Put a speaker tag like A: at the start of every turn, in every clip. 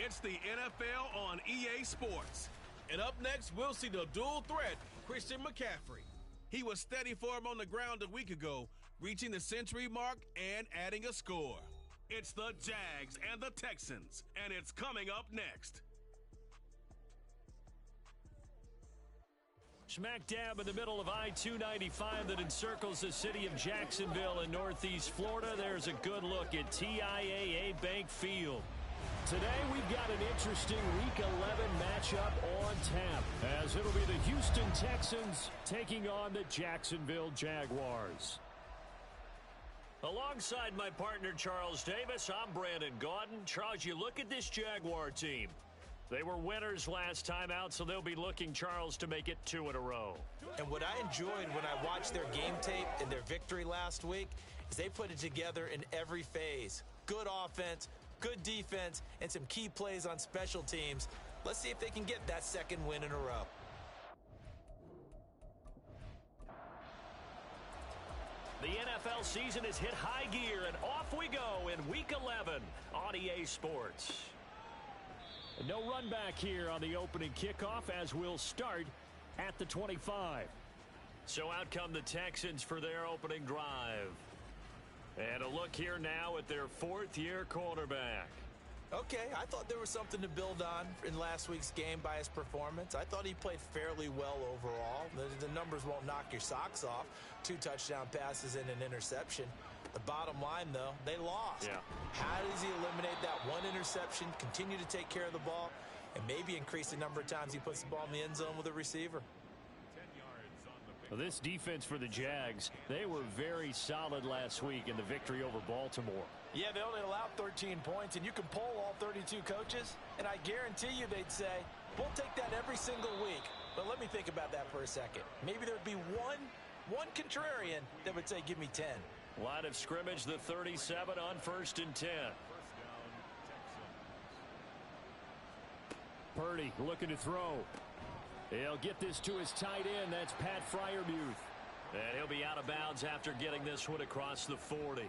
A: It's the NFL on EA Sports.
B: And up next, we'll see the dual threat, Christian McCaffrey.
A: He was steady for him on the ground a week ago, reaching the century mark and adding a score. It's the Jags and the Texans, and it's coming up next.
C: Smack dab in the middle of I-295 that encircles the city of Jacksonville in northeast Florida. There's a good look at TIAA Bank Field. Today we've got an interesting Week 11 matchup on tap, as it'll be the Houston Texans taking on the Jacksonville Jaguars. Alongside my partner Charles Davis, I'm Brandon Gaudin. Charles, you look at this Jaguar team. They were winners last time out, so they'll be looking, Charles, to make it 2 in a row.
D: And what I enjoyed when I watched their game tape and their victory last week is they put it together in every phase. Good offense, good defense, and some key plays on special teams. Let's see if they can get that second win in a row.
C: The NFL season has hit high gear, and off we go in Week 11 on EA Sports. No run back here on the opening kickoff, as we'll start at the 25. So out come the Texans for their opening drive. And a look here now at their fourth-year quarterback.
D: Okay, I thought there was something to build on in last week's game by his performance. I thought he played fairly well overall. The numbers won't knock your socks off. 2 touchdown passes and an interception. The bottom line, though, they lost.
C: Yeah. How
D: does he eliminate that one interception, continue to take care of the ball, and maybe increase the number of times he puts the ball in the end zone with a receiver?
C: Well, this defense for the Jags, they were very solid last week in the victory over Baltimore.
D: Yeah, they only allowed 13 points, and you can poll all 32 coaches, and I guarantee you they'd say, we'll take that every single week. But let me think about that for a second. Maybe there'd be one contrarian that would say, give me 10.
C: Line of scrimmage, the 37 on 1st and 10. Purdy looking to throw. He'll get this to his tight end. That's Pat Freiermuth. And he'll be out of bounds after getting this one across the 40.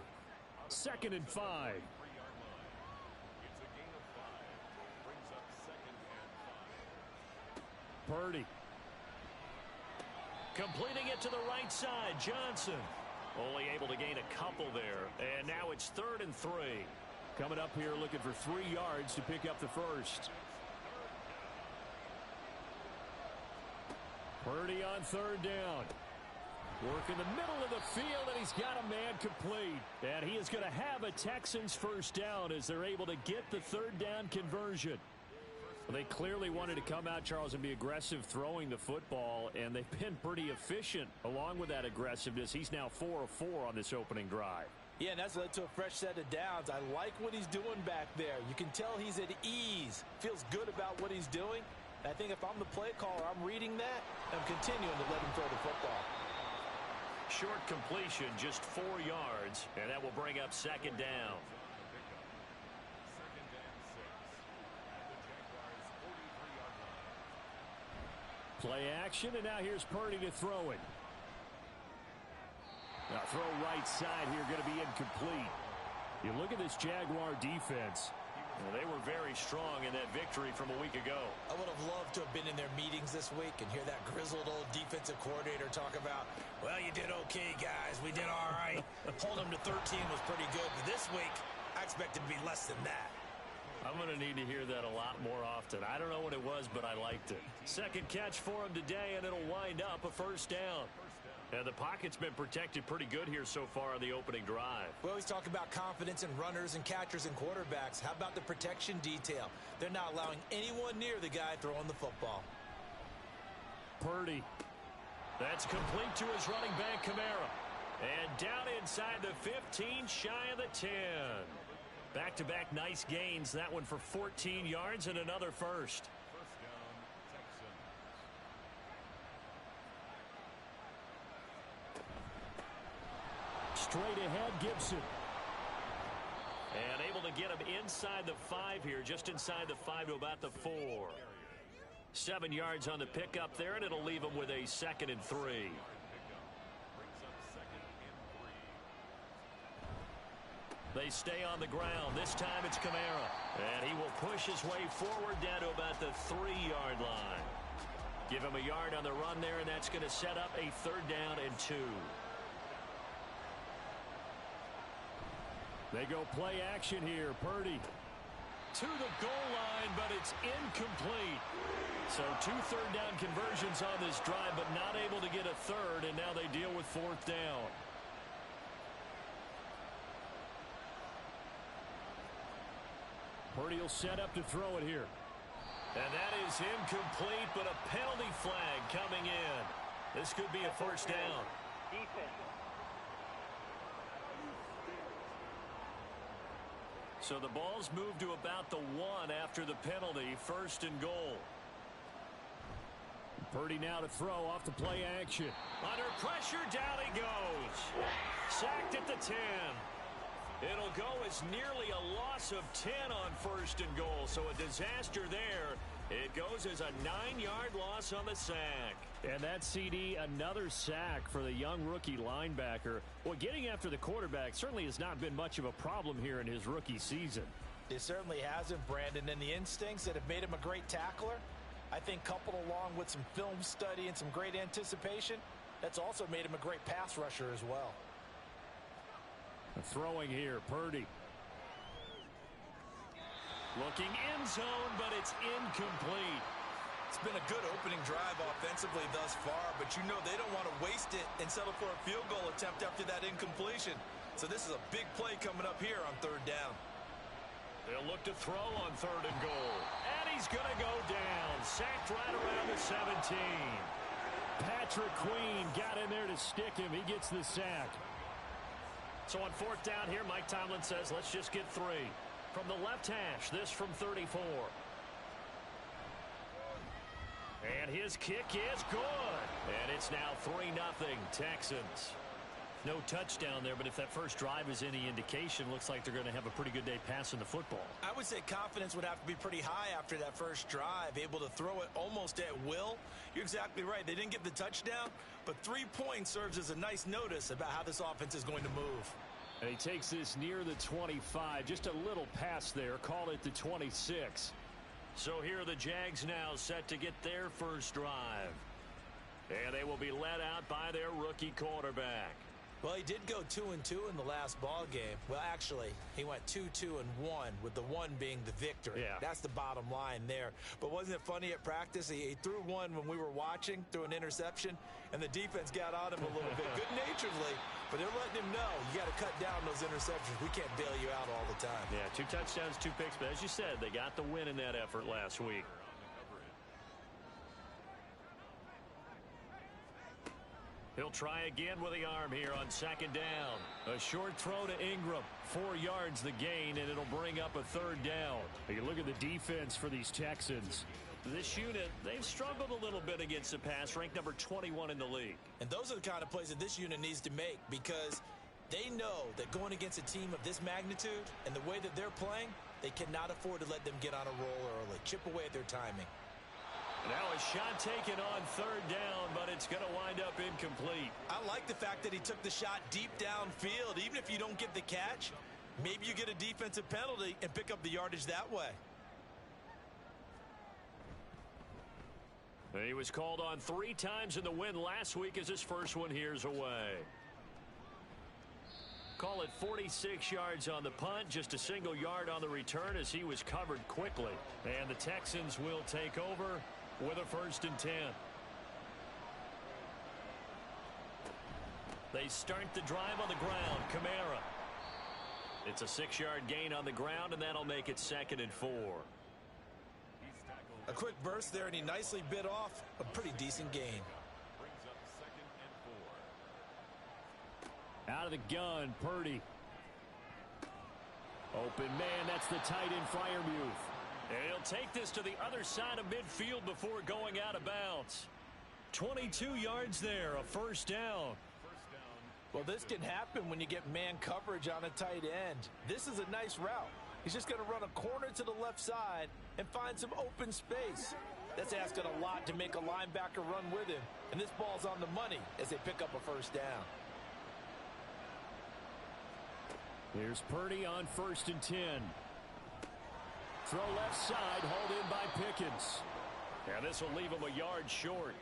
C: 2nd and 5. Purdy. Completing it to the right side. Johnson. Only able to gain a couple there. And now it's 3rd and 3. Coming up here looking for 3 yards to pick up the first. Purdy on 3rd down. Work in the middle of the field, and he's got a man complete. And he is going to have a Texans first down as they're able to get the 3rd down conversion. Well, they clearly wanted to come out, Charles, and be aggressive throwing the football, and they've been pretty efficient along with that aggressiveness. He's now 4 of 4 on this opening drive.
D: Yeah, and that's led to a fresh set of downs. I like what he's doing back there. You can tell he's at ease, feels good about what he's doing. I think if I'm the play caller, I'm reading that, and I'm continuing to let him throw the football.
C: Short completion, just 4 yards, and that will bring up 2nd down. Play action, and now here's Purdy to throw it. Now throw right side here, going to be incomplete. You look at this Jaguar defense. Well, they were very strong in that victory from a week ago.
D: I would have loved to have been in their meetings this week and hear that grizzled old defensive coordinator talk about, well, you did okay, guys. We did all right. Holding them to 13 was pretty good. But this week, I expected to be less than that.
C: I'm going to need to hear that a lot more often. I don't know what it was, but I liked it. 2nd catch for him today, and it'll wind up a 1st down. And the pocket's been protected pretty good here so far on the opening drive.
D: We always talk about confidence in runners and catchers and quarterbacks. How about the protection detail? They're not allowing anyone near the guy throwing the football.
C: Purdy. That's complete to his running back, Kamara. And down inside the 15, shy of the 10. Back-to-back nice gains. That one for 14 yards and another first. Straight ahead, Gibson. And able to get him inside the 5 here, just inside the 5 to about the 4. 7 yards on the pickup there, and it'll leave him with a 2nd and 3. They stay on the ground. This time it's Kamara. And he will push his way forward down to about the 3-yard line. Give him a yard on the run there, and that's going to set up a 3rd down and 2. They go play action here. Purdy to the goal line, but it's incomplete. So 2 3rd down conversions on this drive, but not able to get a 3rd, and now they deal with 4th down. Purdy will set up to throw it here. And that is incomplete, but a penalty flag coming in. This could be a 1st down. So the ball's moved to about the 1 after the penalty. 1st and goal. Purdy now to throw off the play action. Under pressure, down he goes. Sacked at the 10. It'll go as nearly a loss of 10 on 1st and goal. So a disaster there. It goes as a 9-yard loss on the sack. And that CD, another sack for the young rookie linebacker. Well, getting after the quarterback certainly has not been much of a problem here in his rookie season.
D: It certainly hasn't, Brandon. And the instincts that have made him a great tackler, I think coupled along with some film study and some great anticipation, that's also made him a great pass rusher as well.
C: Throwing here, Purdy. Looking end zone, but it's incomplete.
D: It's been a good opening drive offensively thus far, but you know they don't want to waste it and settle for a field goal attempt after that incompletion. So this is a big play coming up here on 3rd down.
C: They'll look to throw on 3rd and goal. And he's going to go down. Sacked right around the 17. Patrick Queen got in there to stick him. He gets the sack. So on 4th down here, Mike Tomlin says, let's just get 3. From the left hash, this from 34. And his kick is good. And it's now 3-0 Texans. No touchdown there, but if that first drive is any indication, looks like they're going to have a pretty good day passing the football.
D: I would say confidence would have to be pretty high after that first drive, able to throw it almost at will. You're exactly right. They didn't get the touchdown, but 3 points serves as a nice notice about how this offense is going to move.
C: And he takes this near the 25. Just a little pass there. Call it the 26. So here are the Jags now set to get their first drive. And they will be led out by their rookie quarterback.
D: Well, he did go 2-2 in the last ball game. Well, actually, he went 2-2-1, with the 1 being the victory.
C: Yeah.
D: That's the bottom line there. But wasn't it funny at practice? He threw one when we were watching, threw an interception, and the defense got on him a little bit, good-naturedly. But they're letting him know, you got to cut down those interceptions. We can't bail you out all the time.
C: Yeah, 2 touchdowns, 2 picks. But as you said, they got the win in that effort last week. He'll try again with the arm here on 2nd down. A short throw to Ingram. 4 yards the gain, and it'll bring up a 3rd down. You look at the defense for these Texans. This unit, they've struggled a little bit against the pass, ranked number 21 in the league.
D: And those are the kind of plays that this unit needs to make, because they know that going against a team of this magnitude and the way that they're playing, they cannot afford to let them get on a roll early. Chip away at their timing.
C: Now a shot taken on 3rd down, but it's going to wind up incomplete.
D: I like the fact that he took the shot deep downfield. Even if you don't get the catch, maybe you get a defensive penalty and pick up the yardage that way.
C: He was called on 3 times in the win last week as his first one here's away. Call it 46 yards on the punt, just a single yard on the return as he was covered quickly. And the Texans will take over with a 1st and 10. They start the drive on the ground. Kamara. It's a 6-yard gain on the ground, and that'll make it 2nd and 4.
D: A quick burst there, and he nicely bit off a pretty decent gain.
C: Out of the gun, Purdy. Open man, that's the tight end Freiermuth. And he'll take this to the other side of midfield before going out of bounds. 22 yards there, a 1st down.
D: Well, this can happen when you get man coverage on a tight end. This is a nice route. He's just going to run a corner to the left side and find some open space. That's asking a lot to make a linebacker run with him. And this ball's on the money as they pick up a 1st down.
C: Here's Purdy on 1st and 10. Throw left side, hauled in by Pickens. And this will leave him a yard short.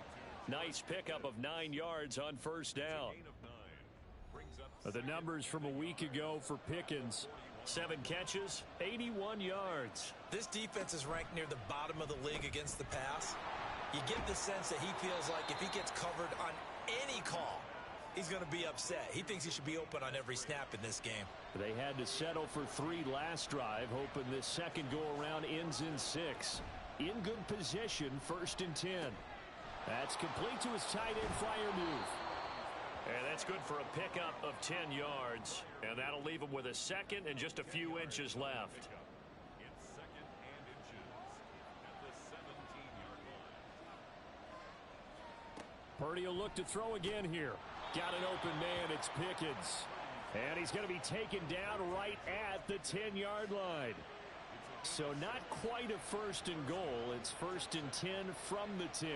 C: Nice pickup of 9 yards on 1st down. The numbers from a week ago for Pickens. 7 catches, 81 yards.
D: This defense is ranked near the bottom of the league against the pass. You get the sense that he feels like if he gets covered on any call, he's going to be upset. He thinks he should be open on every snap in this game.
C: They had to settle for 3 last drive, hoping this second go-around ends in 6. In good position, 1st and 10. That's complete to his tight end flyer move.
E: And that's good for a pickup of 10 yards. And that'll leave him with a second and just a few inches left.
C: Purdy will look to throw again here. Got an open man, it's Pickens. And he's going to be taken down right at the 10-yard line. So not quite a 1st and goal. It's 1st and 10 from the 10.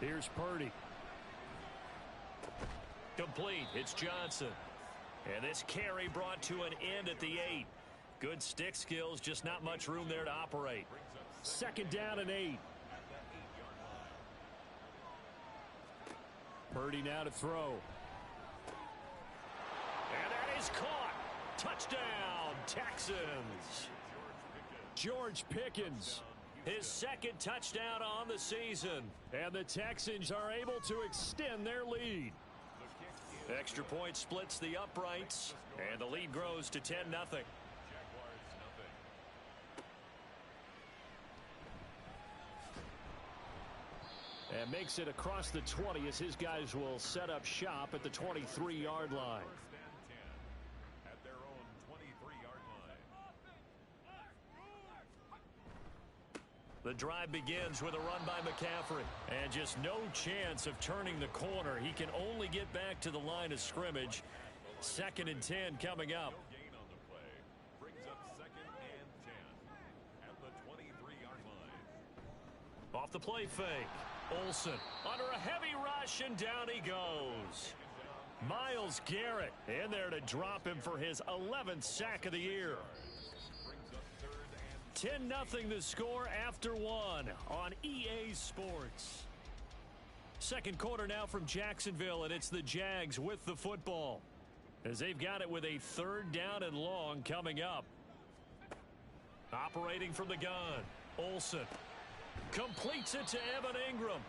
C: Here's Purdy.
E: Complete. It's Johnson. And this carry brought to an end at the 8. Good stick skills, just not much room there to operate.
C: 2nd down and 8. Purdy now to throw.
E: And that is caught. Touchdown, Texans.
C: George Pickens.
E: His 2nd touchdown on the season.
C: And the Texans are able to extend their lead.
E: Extra point splits the uprights. And the lead grows to 10-0.
C: And makes it across the 20 as his guys will set up shop at the 23-yard line.
E: The drive begins with a run by McCaffrey. And just no chance of turning the corner. He can only get back to the line of scrimmage. 2nd and 10 coming up. Off the play fake. Olsen under a heavy rush, and down he goes. Myles Garrett in there to drop him for his 11th sack of the year. 10-0 the score after 1 on EA Sports. Second quarter now from Jacksonville, and it's the Jags with the football as they've got it with a 3rd down and long coming up. Operating from the gun, Olsen completes it to Evan Ingram.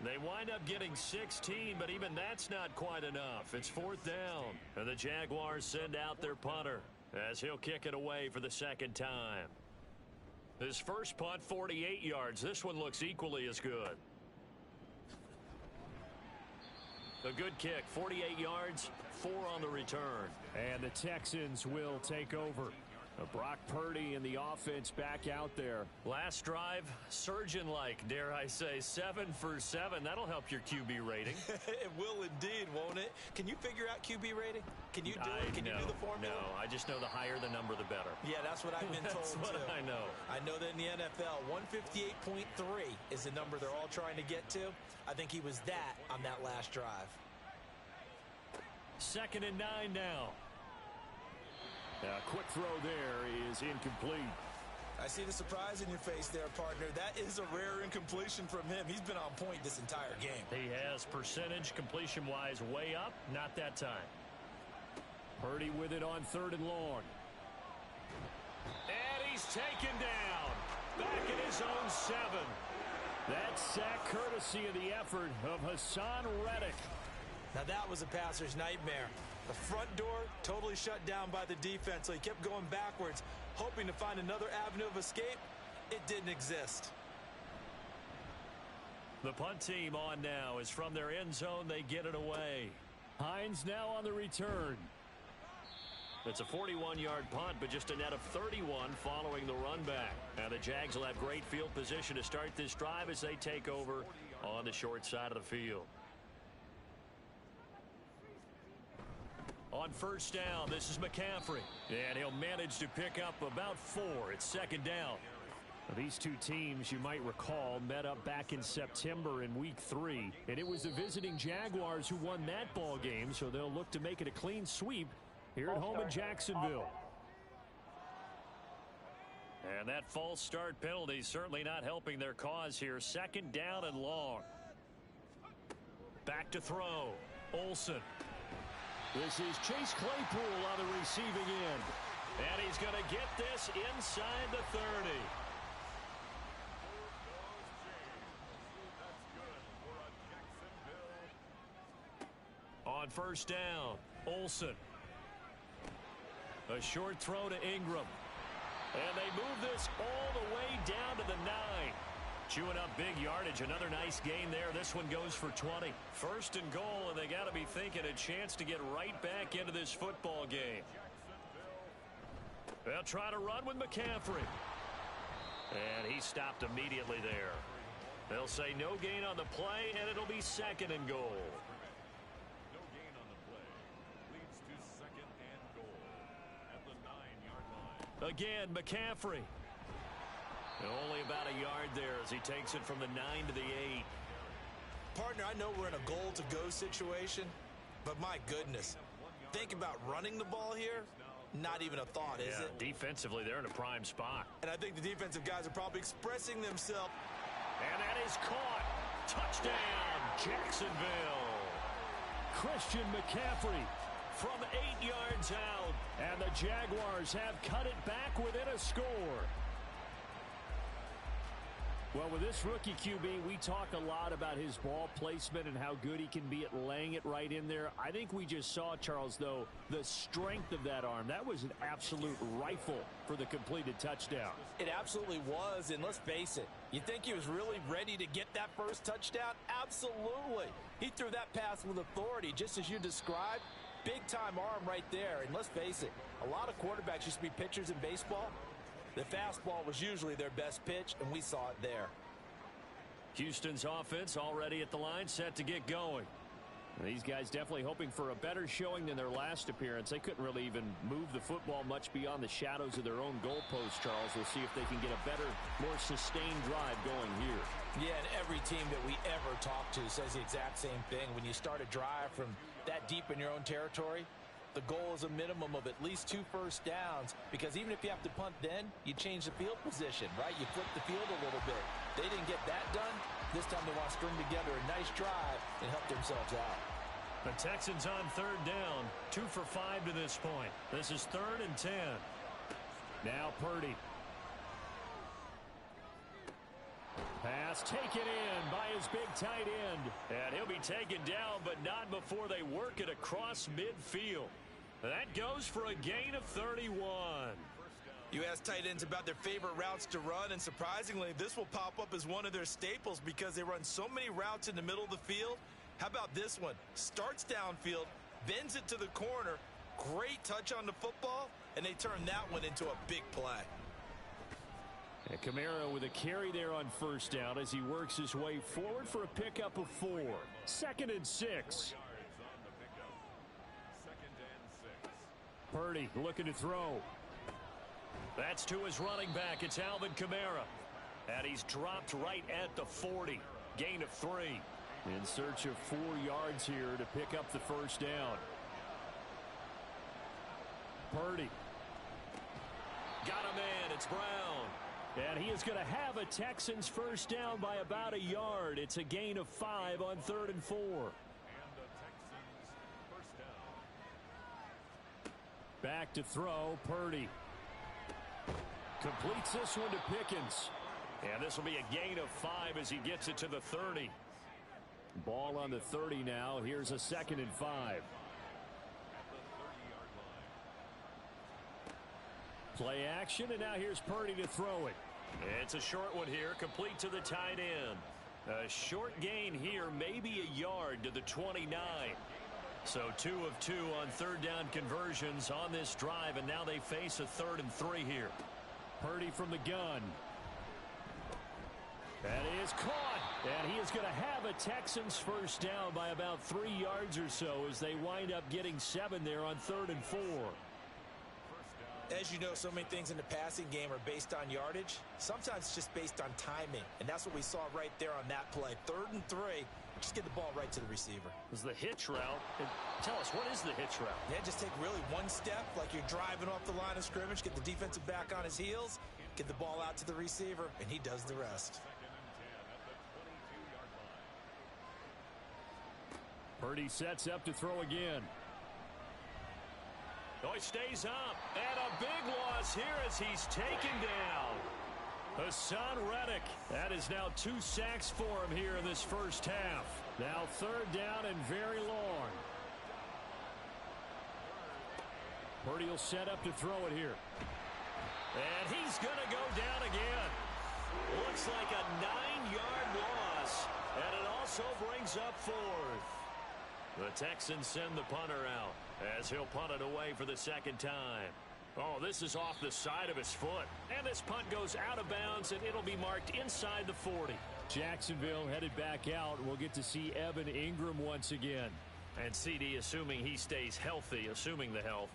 E: They wind up getting 16, but even that's not quite enough. It's 4th down, and the Jaguars send out their punter as he'll kick it away for the 2nd time. His first punt, 48 yards. This one looks equally as good. A good kick, 48 yards, 4 on the return.
C: And the Texans will take over. Brock Purdy and the offense back out there.
E: Last drive, surgeon-like, dare I say, 7 for 7. That'll help your QB rating.
D: It will indeed, won't it? Can you figure out QB rating? Can you do it? Can you do the formula?
E: No, I just know the higher the number, the better.
D: Yeah, that's what I've been told,
E: That's what I know.
D: I know that in the NFL, 158.3 is the number they're all trying to get to. I think he was that on that last drive.
C: 2nd and 9 now. Quick throw there is incomplete.
D: I see the surprise in your face there, partner. That is a rare incompletion from him. He's been on point this entire game.
E: He has percentage completion-wise way up. Not that time.
C: Purdy with it on 3rd and long.
E: And he's taken down. Back in his own 7.
C: That sack courtesy of the effort of Hassan Reddick.
D: Now that was a passer's nightmare. The front door totally shut down by the defense, so he kept going backwards, hoping to find another avenue of escape. It didn't exist.
E: The punt team on now is from their end zone. They get it away.
C: Hines now on the return.
E: It's a 41-yard punt, but just a net of 31 following the run back. Now the Jags will have great field position to start this drive as they take over on the short side of the field. On 1st down, this is McCaffrey. And he'll manage to pick up about 4. It's 2nd down.
C: These two teams, you might recall, met up back in September in Week 3, and it was the visiting Jaguars who won that ball game, so they'll look to make it a clean sweep here at home in Jacksonville.
E: And that false start penalty certainly not helping their cause here. Second down and long. Back to throw. Olsen.
C: This is Chase Claypool on the receiving end.
E: And he's going to get this inside the 30. On first down, Olsen. A short throw to Ingram. And they move this all the way down to the 9. Chewing up big yardage. Another nice gain there. This one goes for 20. First and goal, and they got to be thinking a chance to get right back into this football game. They'll try to run with McCaffrey. And he stopped immediately there. They'll say no gain on the play, and it'll be second and goal.
F: No gain on the play. Leads to second and goal at the 9-yard line.
E: Again, McCaffrey. Only about a yard there as he takes it from the 9 to the 8.
D: Partner, I know we're in a goal-to-go situation, but my goodness. Think about running the ball here. Not even a thought, is it?
E: Defensively, they're in a prime spot.
D: And I think the defensive guys are probably expressing themselves.
E: And that is caught. Touchdown, Jacksonville.
C: Christian McCaffrey
E: From 8 yards out.
C: and the Jaguars have cut it back within a score. Well, with this rookie QB, we talk a lot about his ball placement and how good he can be at laying it right in there. I think we just saw, Charles, though, the strength of that arm. That was an absolute rifle for the completed touchdown.
D: It absolutely was, and let's face it, you think he was really ready to get that first touchdown? Absolutely. He threw that pass with authority, just as you described. Big-time arm right there, and let's face it, a lot of quarterbacks used to be pitchers in baseball. The fastball was usually their best pitch, and we saw it there.
E: Houston's offense already at the line, set to get going.
C: These guys definitely hoping for a better showing than their last appearance. They couldn't really even move the football much beyond the shadows of their own goalpost, Charles. We'll see if they can get a better, more sustained drive going here.
D: Yeah, and every team that we ever talk to says the exact same thing. When you start a drive from that deep in your own territory, the goal is a minimum of at least 2 first downs, because even if you have to punt then, you change the field position, right? You flip the field a little bit. They didn't get that done. This time they want to string together a nice drive and help themselves out.
E: The Texans on third down, 2 for 5 to this point. This is 3rd and 10.
C: Now Purdy. Pass taken in by his big tight end.
E: And he'll be taken down, but not before they work it across midfield. That goes for a gain of 31.
D: You ask tight ends about their favorite routes to run, and surprisingly, this will pop up as one of their staples because they run so many routes in the middle of the field. How about this one? Starts downfield, bends it to the corner, great touch on the football, and they turn that one into a big play.
C: And Kamara with a carry there on first down as he works his way forward for a pickup of 4. 2nd and 6. Purdy looking to throw.
E: That's to his running back. It's Alvin Kamara. And he's dropped right at the 40. Gain of 3.
C: In search of 4 yards here to pick up the first down. Purdy.
E: Got a man. It's Brown.
C: And he is going to have a Texans first down by about a yard. It's a gain of 5 on 3rd and 4. Back to throw, Purdy. Completes this one to Pickens.
E: And this will be a gain of 5 as he gets it to the 30.
C: Ball on the 30 now. Here's a 2nd and 5. Play action, and now here's Purdy to throw it.
E: It's a short one here, complete to the tight end. A short gain here, maybe a yard to the 29. So 2 of 2 on 3rd down conversions on this drive, and now they face a 3rd and 3 here.
C: Purdy from the gun. That is caught, and he is going to have a Texans first down by about 3 yards or so as they wind up getting 7 there on 3rd and 4.
D: As you know, so many things in the passing game are based on yardage. Sometimes it's just based on timing, and that's what we saw right there on that play. 3rd and 3, just get the ball right to the receiver.
C: This is the hitch route. And tell us, what is the hitch route?
D: Yeah, just take really one step like you're driving off the line of scrimmage, get the defensive back on his heels, get the ball out to the receiver, and he does the rest.
C: Purdy sets up to throw again. Oh, he stays up. And a big loss here as he's taken down. Hassan Reddick. That is now 2 sacks for him here in this first half. Now 3rd down and very long. Purdy will set up to throw it here. And he's going to go down again. Looks like a 9-yard loss. And it also brings up 4th. The Texans send the punter out as he'll punt it away for the 2nd time. Oh, this is off the side of his foot. And this punt goes out of bounds, and it'll be marked inside the 40. Jacksonville headed back out. We'll get to see Evan Ingram once again. And CD, assuming he stays healthy, assuming the health,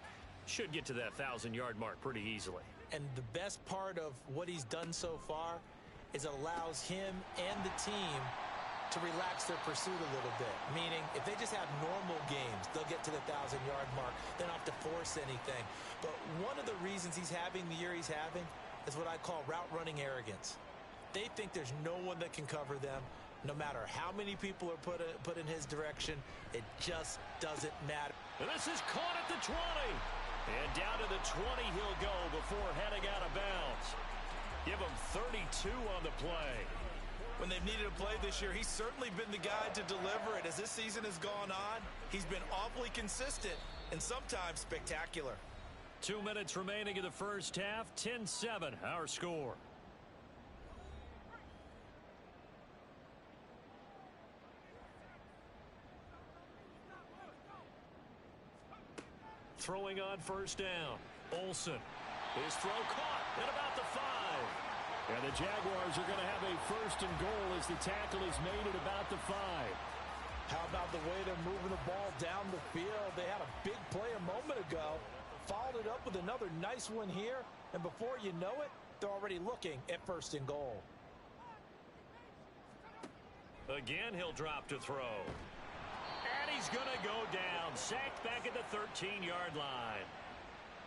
C: should get to that 1,000-yard mark pretty easily.
D: And the best part of what he's done so far is it allows him and the team to relax their pursuit a little bit. Meaning, if they just have normal games, they'll get to the 1,000-yard mark. They don't have to force anything. But one of the reasons he's having the year he's having is what I call route running arrogance. They think there's no one that can cover them. No matter how many people are put in his direction, it just doesn't matter.
C: And this is caught at the 20. And down to the 20 he'll go before heading out of bounds. Give him 32 on the play.
D: When they've needed a play this year, he's certainly been the guy to deliver it. As this season has gone on, he's been awfully consistent and sometimes spectacular.
C: 2 minutes remaining in the first half. 10-7, our score. Throwing on first down. Olsen. His throw caught at about the 5. And the Jaguars are going to have a 1st and goal as the tackle is made at about the 5.
D: How about the way they're moving the ball down the field? They had a big play a moment ago. Followed it up with another nice one here. And before you know it, they're already looking at 1st and goal.
C: Again, he'll drop to throw. And he's going to go down. Sacked back at the 13-yard line.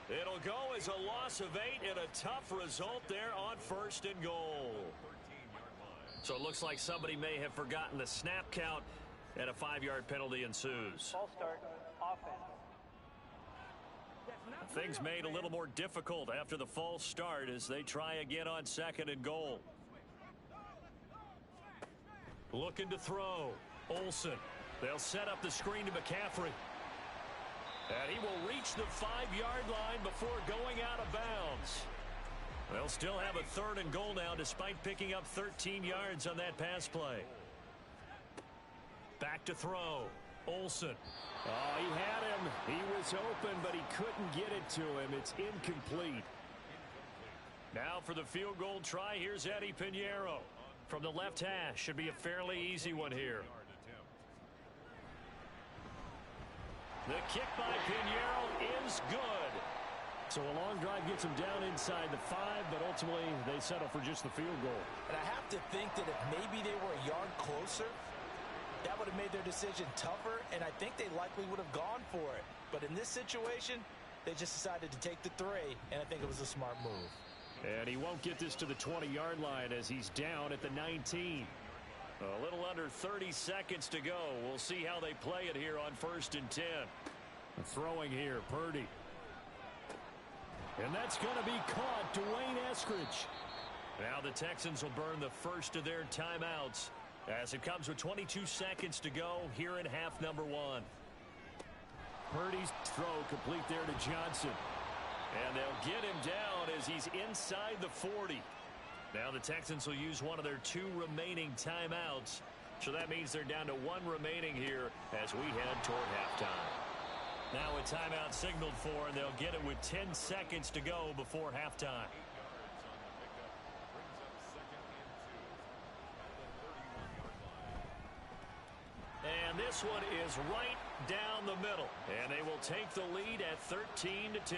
C: It'll go as a loss of 8 and a tough result there on 1st and goal. So it looks like somebody may have forgotten the snap count and a 5-yard penalty ensues.
G: Ball start, offense.
C: Things made a little more difficult after the false start as they try again on 2nd and goal. Looking to throw. Olsen. They'll set up the screen to McCaffrey. And he will reach the 5-yard line before going out of bounds. They'll still have a 3rd and goal now despite picking up 13 yards on that pass play. Back to throw. Olsen. Oh, he had him. He was open, but he couldn't get it to him. It's incomplete. Now for the field goal try, here's Eddie Pinheiro. From the left hash, should be a fairly easy one here. The kick by Pinheiro is good. So a long drive gets them down inside the 5, but ultimately they settle for just the field goal.
D: And I have to think that if maybe they were a yard closer, that would have made their decision tougher, and I think they likely would have gone for it. But in this situation, they just decided to take the 3, and I think it was a smart move.
C: And he won't get this to the 20-yard line as he's down at the 19. A little under 30 seconds to go. We'll see how they play it here on 1st and 10. Throwing here, Purdy. And that's going to be caught. Dwayne Eskridge. Now the Texans will burn the first of their timeouts as it comes with 22 seconds to go here in half number 1. Purdy's throw complete there to Johnson. And they'll get him down as he's inside the 40. Now the Texans will use one of their 2 remaining timeouts. So that means they're down to 1 remaining here as we head toward halftime. Now a timeout signaled for, and they'll get it with 10 seconds to go before halftime. And this one is right down the middle. And they will take the lead at 13-10.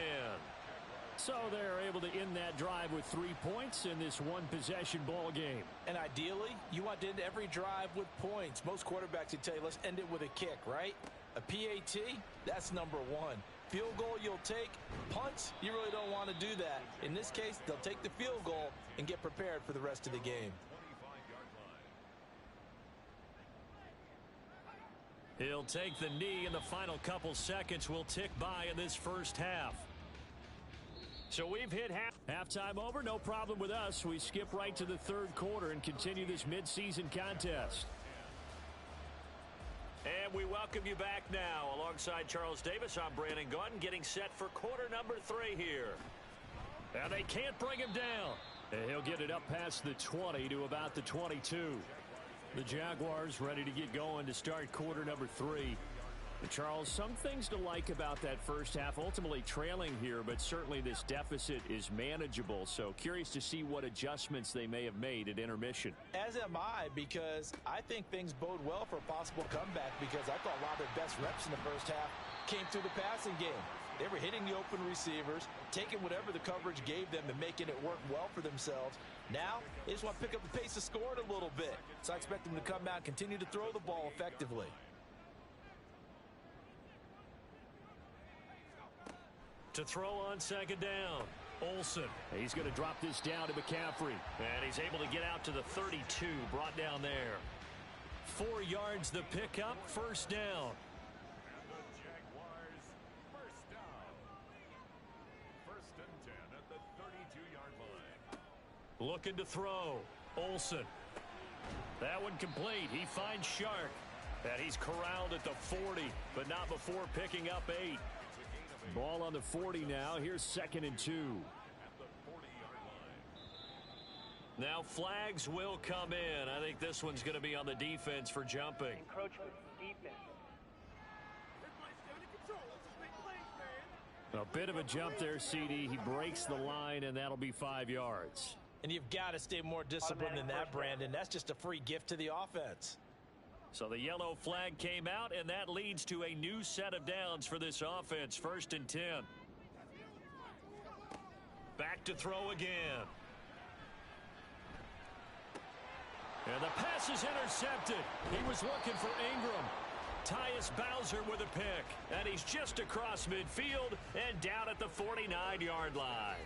C: So they're able to end that drive with 3 points in this one-possession ball game.
D: And ideally, you want to end every drive with points. Most quarterbacks would tell you, let's end it with a kick, right? A PAT, that's number one. Field goal you'll take. Punts, you really don't want to do that. In this case, they'll take the field goal and get prepared for the rest of the game.
C: He'll take the knee, and the final couple seconds will tick by in this first half. So we've hit halftime over. No problem with us. We skip right to the third quarter and continue this midseason contest.
E: And we welcome you back now. Alongside Charles Davis, I'm Brandon Gaudin, getting set for quarter number 3 here.
C: And they can't bring him down. And he'll get it up past the 20 to about the 22. The Jaguars ready to get going to start quarter number 3. And Charles, some things to like about that first half. Ultimately trailing here, but certainly this deficit is manageable. So curious to see what adjustments they may have made at intermission.
D: As am I, because I think things bode well for a possible comeback, because I thought a lot of their best reps in the first half came through the passing game. They were hitting the open receivers, taking whatever the coverage gave them and making it work well for themselves. Now, they just want to pick up the pace of scoring a little bit. So I expect them to come out and continue to throw the ball effectively.
E: To throw on second down, Olsen.
C: He's going to drop this down to McCaffrey.
E: And he's able to get out to the 32, brought down there.
C: 4 yards the pickup, first down.
F: And the Jaguars first down. 1st and 10 at the 32-yard line.
C: Looking to throw, Olsen. That one complete. He finds Shark.
E: And he's corralled at the 40, but not before picking up 8.
C: Ball on the 40 now. Here's 2nd and 2.
F: At the 40-yard line.
E: Now flags will come in. I think this one's going to be on the defense for jumping.
G: Encroachment defense.
C: A bit of a jump there, CD. He breaks the line, and that'll be 5 yards.
D: And you've got to stay more disciplined than that, Brandon. That's just a free gift to the offense.
E: So the yellow flag came out, and that leads to a new set of downs for this offense. 1st and 10. Back to throw again.
C: And the pass is intercepted. He was looking for Ingram.
E: Tyus Bowser with a pick. And he's just across midfield and down at the 49-yard line.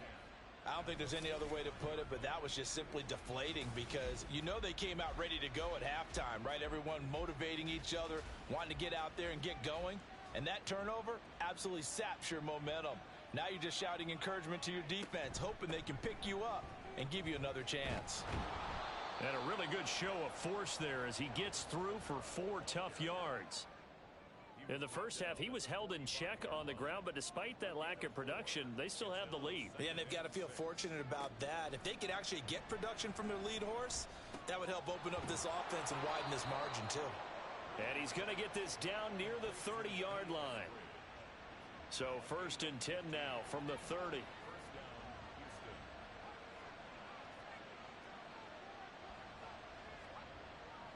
D: I don't think there's any other way to put it, but that was just simply deflating, because you know they came out ready to go at halftime, right? Everyone motivating each other, wanting to get out there and get going. And that turnover absolutely saps your momentum. Now you're just shouting encouragement to your defense, hoping they can pick you up and give you another chance.
C: And a really good show of force there as he gets through for 4 tough yards. In the first half, he was held in check on the ground, but despite that lack of production, they still have the lead.
D: Yeah, and they've got to feel fortunate about that. If they could actually get production from their lead horse, that would help open up this offense and widen this margin too.
C: And he's going to get this down near the 30-yard line. So 1st and 10 now from the 30.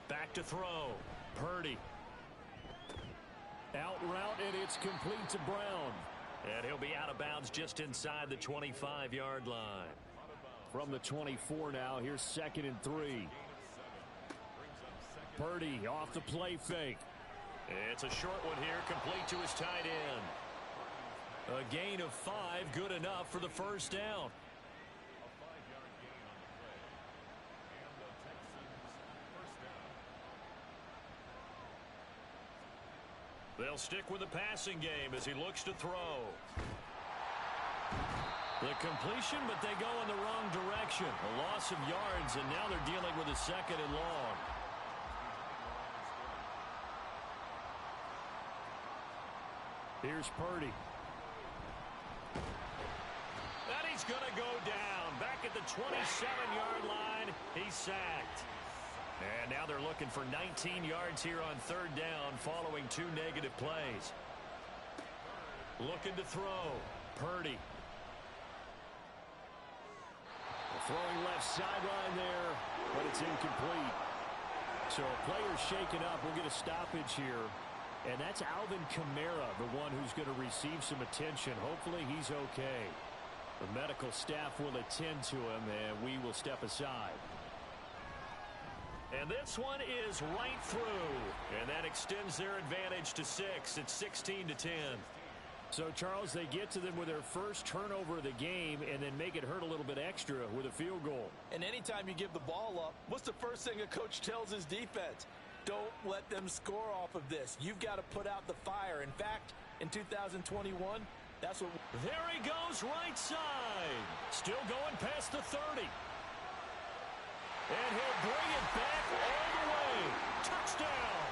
E: Back to throw. Purdy.
C: Out route, and it's complete to Brown.
E: And he'll be out of bounds just inside the 25-yard line.
C: From the 24 now, here's 2nd and 3. Purdy off the play fake.
E: It's a short one here, complete to his tight end.
C: A gain of 5, good enough for the first down.
F: A 5-yard gain on the play. And the Texans first down.
E: They'll stick with the passing game as he looks to throw.
C: The completion, but they go in the wrong direction. A loss of yards, and now they're dealing with a 2nd and long. Here's Purdy.
E: And he's going to go down. Back at the 27-yard line, he's sacked. And now they're looking for 19 yards here on 3rd down following 2 negative plays.
C: Looking to throw. Purdy. Throwing left sideline there, but it's incomplete. So a player's shaken up. We'll get a stoppage here. And that's Alvin Kamara, the one who's going to receive some attention. Hopefully he's okay. The medical staff will attend to him, and we will step aside. And this one is right through. And that extends their advantage to 6. It's 16-10. So, Charles, they get to them with their first turnover of the game and then make it hurt a little bit extra with a field goal.
D: And anytime you give the ball up, what's the first thing a coach tells his defense? Don't let them score off of this. You've got to put out the fire. In fact, in 2021, that's what...
C: There he goes, right side. Still going past the 30. And he'll bring it back all the way. Touchdown.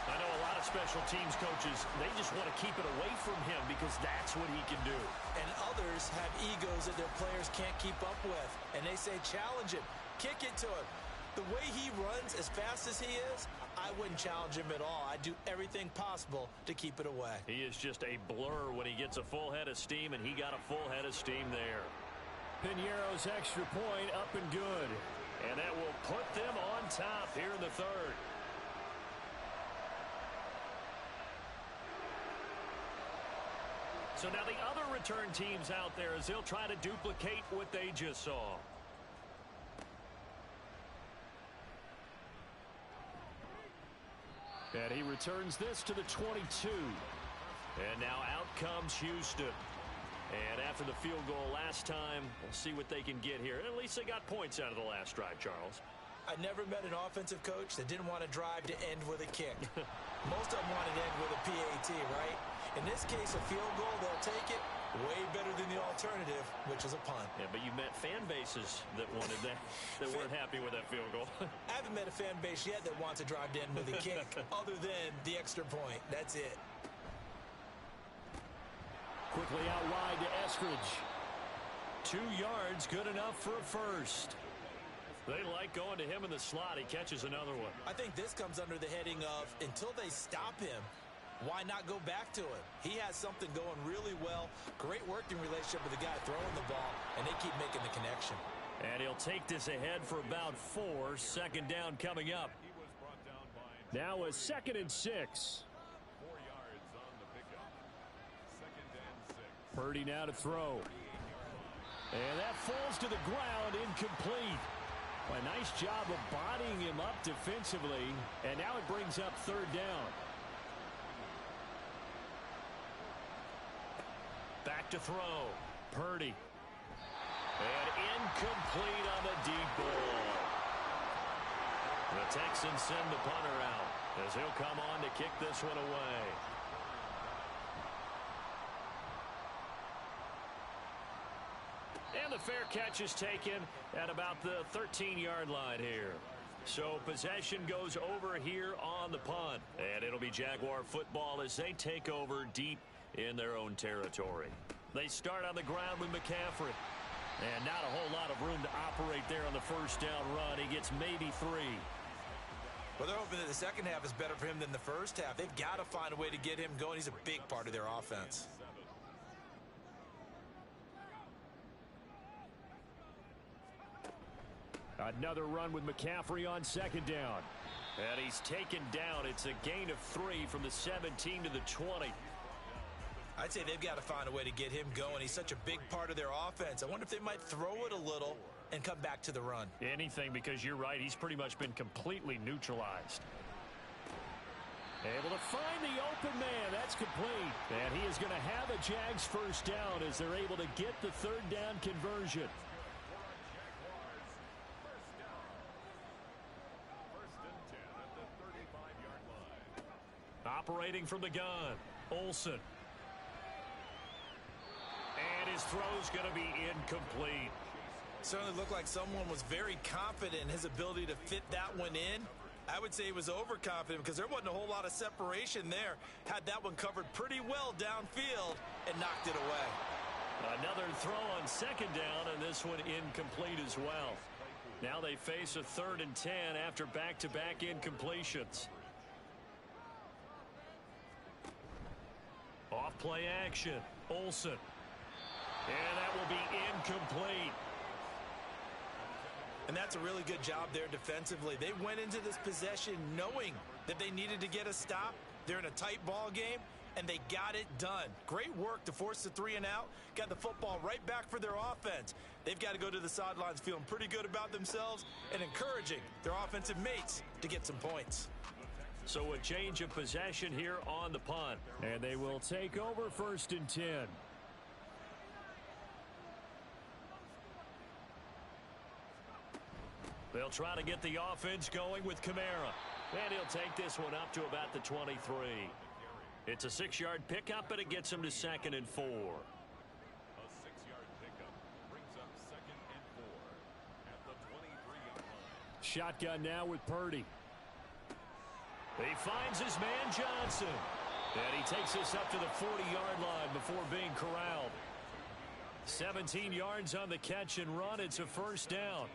C: I know a lot of special teams coaches, they just want to keep it away from him because that's what he can do.
D: And others have egos that their players can't keep up with. And they say, challenge him. Kick it to him. The way he runs as fast as he is, I wouldn't challenge him at all. I'd do everything possible to keep it away.
C: He is just a blur when he gets a full head of steam, and he got a full head of steam there. Piñeiro's extra point up and good. And that will put them on top here in the third. So now the other return teams out there as they'll try to duplicate what they just saw. And he returns this to the 22. And now out comes Houston. And after the field goal last time, we'll see what they can get here. At least they got points out of the last drive, Charles.
D: I never met an offensive coach that didn't want to drive to end with a kick. Most of them wanted to end with a PAT, right? In this case, a field goal, they'll take it. Way better than the alternative, which is a punt.
C: Yeah, but you met fan bases that wanted that, that weren't happy with that field goal.
D: I haven't met a fan base yet that wants to drive to end with a kick, other than the extra point. That's it.
C: Quickly out wide to Eskridge. 2 yards, good enough for a first. They like going to him in the slot. He catches another one.
D: I think this comes under the heading of, until they stop him, why not go back to him? He has something going really well. Great working relationship with the guy throwing the ball, and they keep making the connection.
C: And he'll take this ahead for about 4. Second down coming up. Now a 2nd and 6.
F: 4 yards on the pickup. 2nd and 6.
C: Purdy now to throw. And that falls to the ground, incomplete. A nice job of bodying him up defensively. And now it brings up 3rd down. Back to throw. Purdy. And incomplete on the deep ball. The Texans send the punter out as he'll come on to kick this one away. And the fair catch is taken at about the 13-yard line here. So possession goes over here on the punt. And it'll be Jaguar football as they take over deep in their own territory. They start on the ground with McCaffrey. And not a whole lot of room to operate there on the first down run. He gets maybe 3.
D: Well, they're hoping that the second half is better for him than the first half. They've got to find a way to get him going. He's a big part of their offense.
C: Another run with McCaffrey on 2nd down. And he's taken down. It's a gain of 3 from the 17 to the 20.
D: I'd say they've got to find a way to get him going. He's such a big part of their offense. I wonder if they might throw it a little and come back to the run.
C: Anything, because you're right. He's pretty much been completely neutralized. Able to find the open man. That's complete. And he is going to have a Jags first down as they're able to get the 3rd down conversion. Operating from the gun, Olsen. And his throw's going to be incomplete.
D: Certainly looked like someone was very confident in his ability to fit that one in. I would say he was overconfident because there wasn't a whole lot of separation there. Had that one covered pretty well downfield and knocked it away.
C: Another throw on 2nd down, and this one incomplete as well. Now they face a 3rd and 10 after back-to-back incompletions. Off play action, Olsen. And that will be incomplete.
D: And that's a really good job there defensively. They went into this possession knowing that they needed to get a stop. They're in a tight ball game, and they got it done. Great work to force the 3 and out, got the football right back for their offense. They've got to go to the sidelines feeling pretty good about themselves and encouraging their offensive mates to get some points.
C: So a change of possession here on the punt, and they will take over 1st and 10. They'll try to get the offense going with Kamara. And he'll take this one up to about the 23. It's a 6-yard pickup, but it gets him to 2nd and 4.
F: A 6-yard pickup brings up 2nd and 4 at the 23-yard line.
C: Shotgun now with Purdy. He finds his man Johnson. And he takes this up to the 40-yard line before being corralled. 17 yards on the catch and run. It's a 1st down.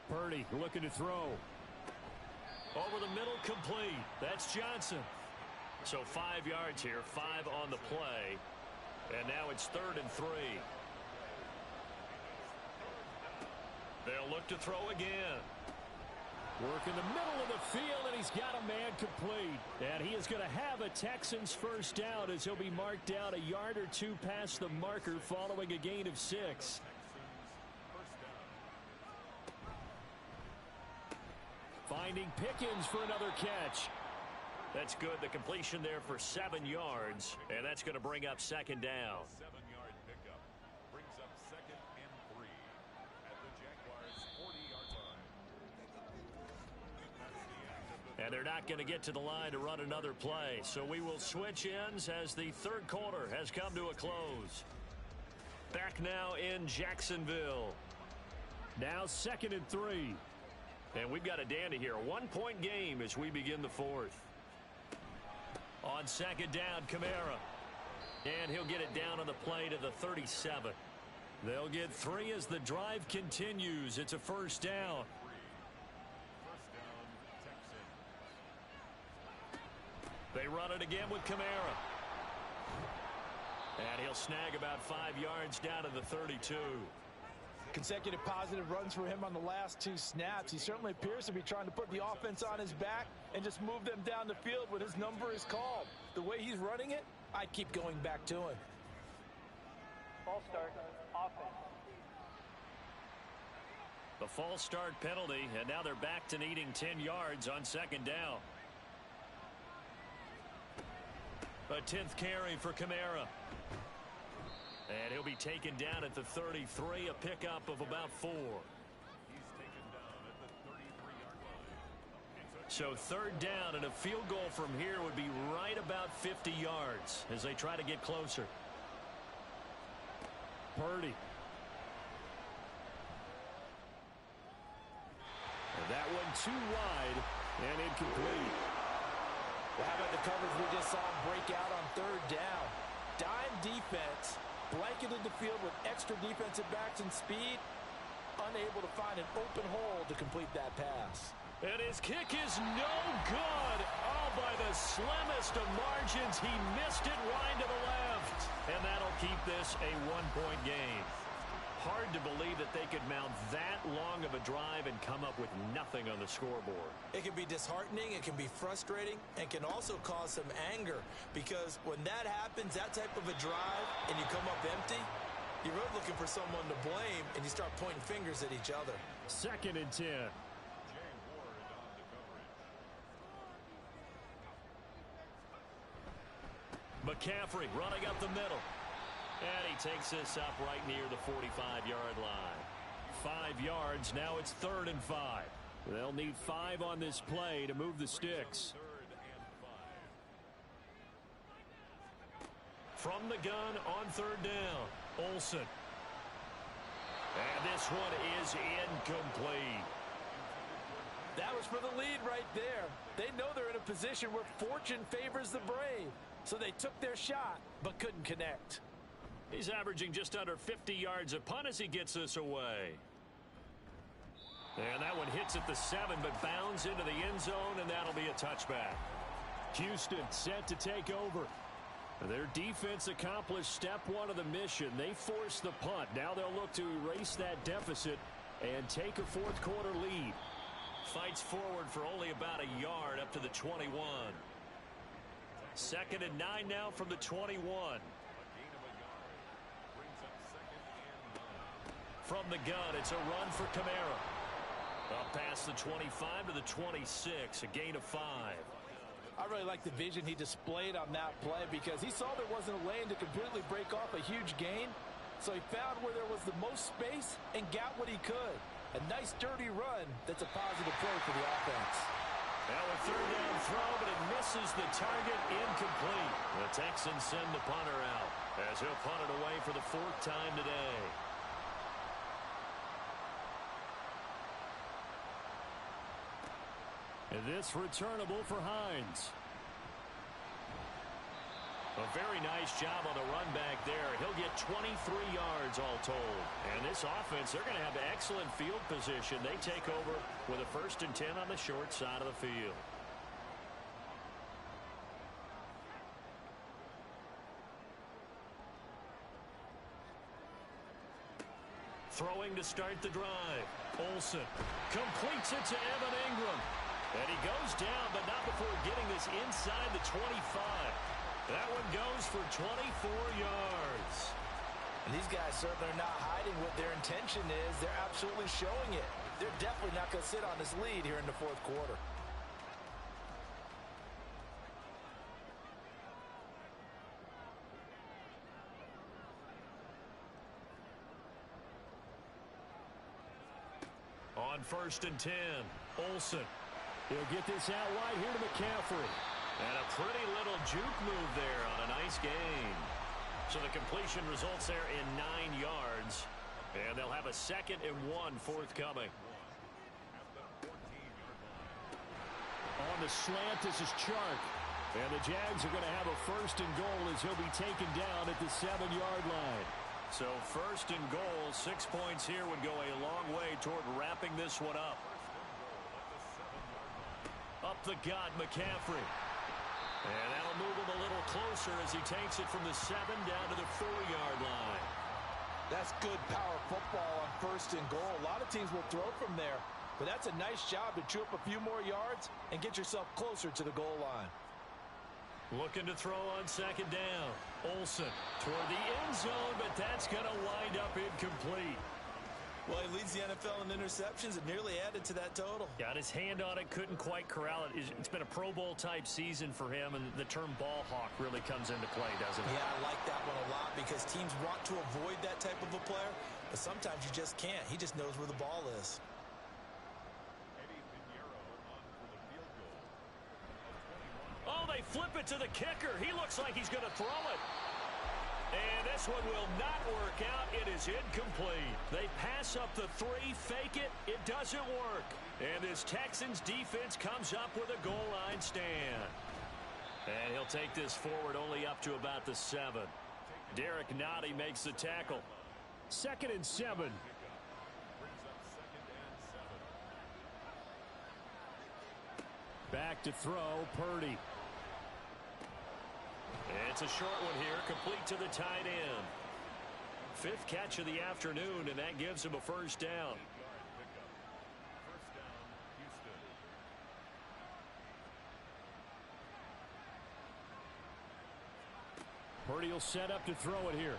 C: Purdy looking to throw. Over the middle, complete. That's Johnson. So 5 yards here, 5 on the play. And now it's 3rd and 3. They'll look to throw again. Work in the middle of the field, and he's got a man complete. And he is going to have a Texans 1st down as he'll be marked down a yard or 2 past the marker following a gain of 6. Finding Pickens for another catch. That's good. The completion there for 7 yards. And that's going to bring up 2nd down.
F: 7-yard pickup brings up 2nd and 3 at the Jaguars' 40-yard line.
C: And they're not going to get to the line to run another play. So we will switch ends as the 3rd quarter has come to a close. Back now in Jacksonville. Now 2nd and 3. And we've got a dandy here. A 1-point game as we begin the 4th. On 2nd down, Kamara. And he'll get it down on the play to the 37. They'll get 3 as the drive continues. It's a 1st down.
F: 1st down, Texans.
C: They run it again with Kamara. And he'll snag about 5 yards down to the 32.
D: Consecutive positive runs for him on the last 2 snaps. He certainly appears to be trying to put the offense on his back and just move them down the field when his number is called. The way he's running it, I keep going back to him.
G: False start, offense.
C: The false start penalty, and now they're back to needing 10 yards on 2nd down. A 10th carry for Kamara. And he'll be taken down at the 33, a pickup of about 4.
F: He's taken down at the 33-yard line.
C: So 3rd down, and a field goal from here would be right about 50 yards as they try to get closer. Purdy. And that one too wide and incomplete.
D: Well, how about the coverage we just saw him break out on 3rd down? Dime defense. Blanketed the field with extra defensive backs and speed, unable to find an open hole to complete that pass.
C: And his kick is no good. Oh, by the slimmest of margins, he missed it wide to the left. And that'll keep this a 1-point game. Hard to believe that they could mount that long of a drive and come up with nothing on the scoreboard.
D: It can be disheartening, it can be frustrating, and can also cause some anger because when that happens, that type of a drive, and you come up empty, you're really looking for someone to blame, and you start pointing fingers at each other.
C: 2nd and 10.
F: Jay Ward on the coverage.
C: McCaffrey running up the middle. And he takes this up right near the 45-yard line. 5 yards. Now it's 3rd and 5. They'll need 5 on this play to move the sticks.
F: 3rd and 5.
C: From the gun on 3rd down, Olsen. And this one is incomplete.
D: $1,000 for the lead right there. They know they're in a position where fortune favors the brave. So they took their shot, but couldn't connect.
C: He's averaging just under 50 yards a punt as he gets this away. And that one hits at the 7, but bounds into the end zone, and that'll be a touchback. Houston set to take over. Their defense accomplished step 1 of the mission. They forced the punt. Now they'll look to erase that deficit and take a fourth quarter lead. Fights forward for only about a yard up to the 21. 2nd and 9 now from the 21. From the gun, it's a run for Kamara. Up past the 25 to the 26, a gain of 5.
D: I really like the vision he displayed on that play because he saw there wasn't a lane to completely break off a huge gain. So he found where there was the most space and got what he could. A nice dirty run that's a positive play for the offense.
C: Now a 3rd down throw, but it misses the target, incomplete. The Texans send the punter out as he'll punt it away for the 4th time today. And this returnable for Hines. A very nice job on the run back there. He'll get 23 yards all told. And this offense, they're going to have excellent field position. They take over with a 1st and 10 on the short side of the field. Throwing to start the drive. Olsen completes it to Evan Ingram. And he goes down, but not before getting this inside the 25. That one goes for 24 yards.
D: And these guys certainly are not hiding what their intention is. They're absolutely showing it. They're definitely not going to sit on this lead here in the 4th quarter.
C: On 1st and 10, Olsen. He'll get this out wide here to McCaffrey. And a pretty little juke move there on a nice gain. So the completion results there in 9 yards. And they'll have a 2nd and 1 forthcoming. On the slant, this is Chark. And the Jags are going to have a 1st and goal as he'll be taken down at the 7-yard line. So 1st and goal, 6 points here would go a long way toward wrapping this one up. Up the gut, McCaffrey. And that'll move him a little closer as he takes it from the 7 down to the 4-yard line.
D: That's good power football on 1st and goal. A lot of teams will throw from there, but that's a nice job to chew up a few more yards and get yourself closer to the goal line.
C: Looking to throw on 2nd down. Olsen toward the end zone, but that's going to wind up incomplete.
D: Well, he leads the NFL in interceptions and nearly added to that total.
C: Got his hand on it, couldn't quite corral it. It's been a Pro Bowl-type season for him, and the term ball hawk really comes into play, doesn't it?
D: Yeah, I like that one a lot because teams want to avoid that type of a player, but sometimes you just can't. He just knows where the ball is.
C: Oh, they flip it to the kicker. He looks like he's going to throw it. And this one will not work out. It is incomplete. They pass up the 3, fake it. It doesn't work. And this Texans defense comes up with a goal line stand. And he'll take this forward only up to about the 7. Derek Nottie makes the tackle. 2nd and 7. Back to throw, Purdy. It's a short one here, complete to the tight end. 5th catch of the afternoon, and that gives him a 1st down. Purdy will set up to throw it here.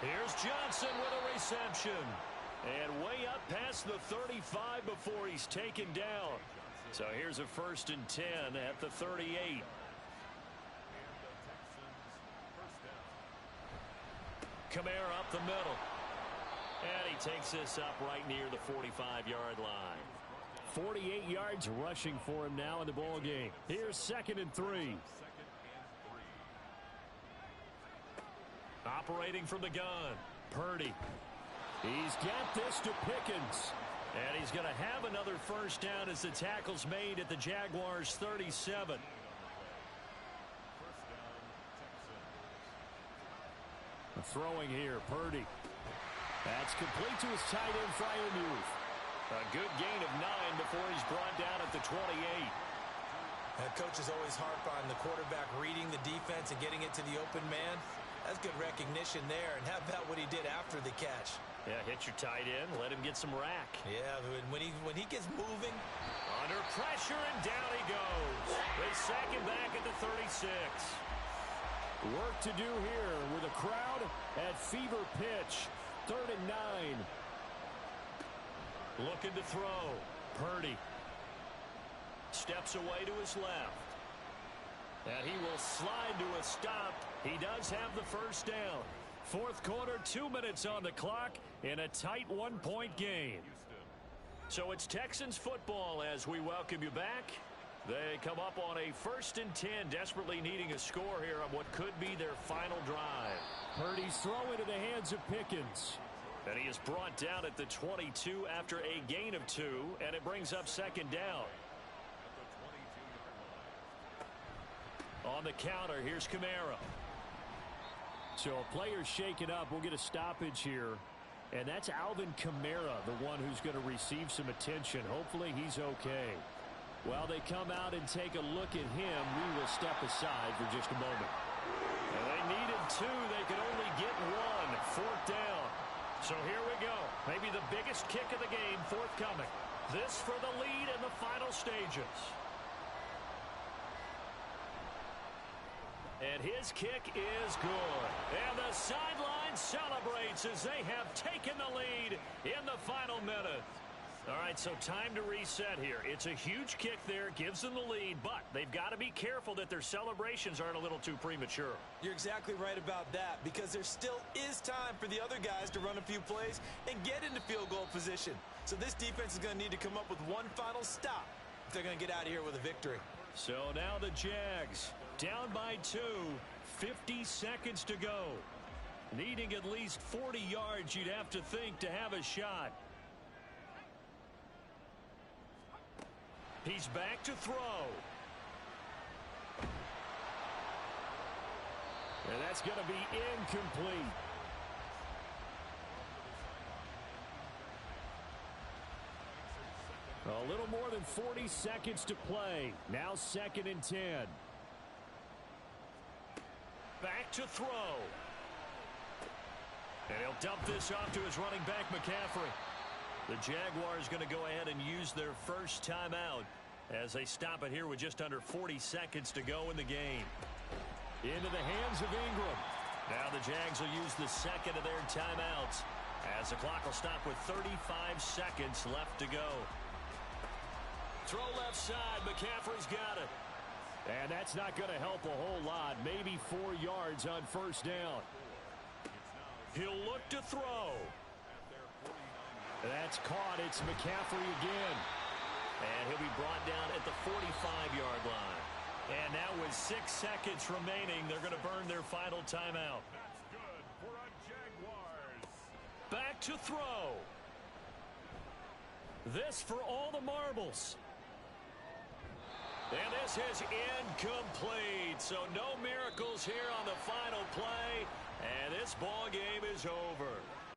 C: Here's Johnson with a reception. And way up past the 35 before he's taken down. So here's a 1st and 10 at the 38. Kamara up the middle. And he takes this up right near the 45-yard line. 48 yards rushing for him now in the ball game. Here's 2nd and 3. Operating from the gun, Purdy. He's got this to Pickens. And he's going to have another first down as the tackle's made at the Jaguars' 37. Throwing here, Purdy. That's complete to his tight end, Freiermuth. A good gain of 9 before he's brought down at the 28.
D: Coaches always harp on the quarterback reading the defense and getting it to the open man. That's good recognition there. And how about what he did after the catch?
C: Yeah, hit your tight end, let him get some rack.
D: Yeah, when he gets moving.
C: Under pressure, and down he goes. They sack him back at the 36. Work to do here with a crowd at fever pitch. 3rd and 9. Looking to throw. Purdy. Steps away to his left. And he will slide to a stop. He does have the first down. 4th quarter, 2 minutes on the clock in a tight 1-point game. So it's Texans football as we welcome you back. They come up on a 1st and 10, desperately needing a score here on what could be their final drive. Purdy's throw into the hands of Pickens. And he is brought down at the 22 after a gain of 2, and it brings up 2nd down. On the counter, here's Kamara. So a player shaken up. We'll get a stoppage here. And that's Alvin Kamara, the one who's going to receive some attention. Hopefully he's okay. While they come out and take a look at him, we will step aside for just a moment. And they needed 2. They could only get 1. 4th down. So here we go. Maybe the biggest kick of the game forthcoming. This for the lead in the final stages. And his kick is good. And the sideline celebrates as they have taken the lead in the final minute. All right, so time to reset here. It's a huge kick there, gives them the lead, but they've got to be careful that their celebrations aren't a little too premature.
D: You're exactly right about that, because there still is time for the other guys to run a few plays and get into field goal position. So this defense is going to need to come up with one final stop if they're going to get out of here with a victory.
C: So now the Jags down by 2, 50 seconds to go. Needing at least 40 yards, you'd have to think, to have a shot. He's back to throw. And that's going to be incomplete. A little more than 40 seconds to play. Now 2nd and 10. Back to throw. And he'll dump this off to his running back, McCaffrey. The Jaguars going to go ahead and use their first timeout as they stop it here with just under 40 seconds to go in the game. Into the hands of Ingram. Now the Jags will use the second of their timeouts as the clock will stop with 35 seconds left to go. Throw left side. McCaffrey's got it. And that's not going to help a whole lot. Maybe 4 yards on first down. He'll look to throw. That's caught. It's McCaffrey again. And he'll be brought down at the 45-yard line. And now with 6 seconds remaining, they're going to burn their final timeout.
F: That's good for a Jaguars.
C: Back to throw. This for all the marbles. And this is incomplete. So no miracles here on the final play. And this ball game is over.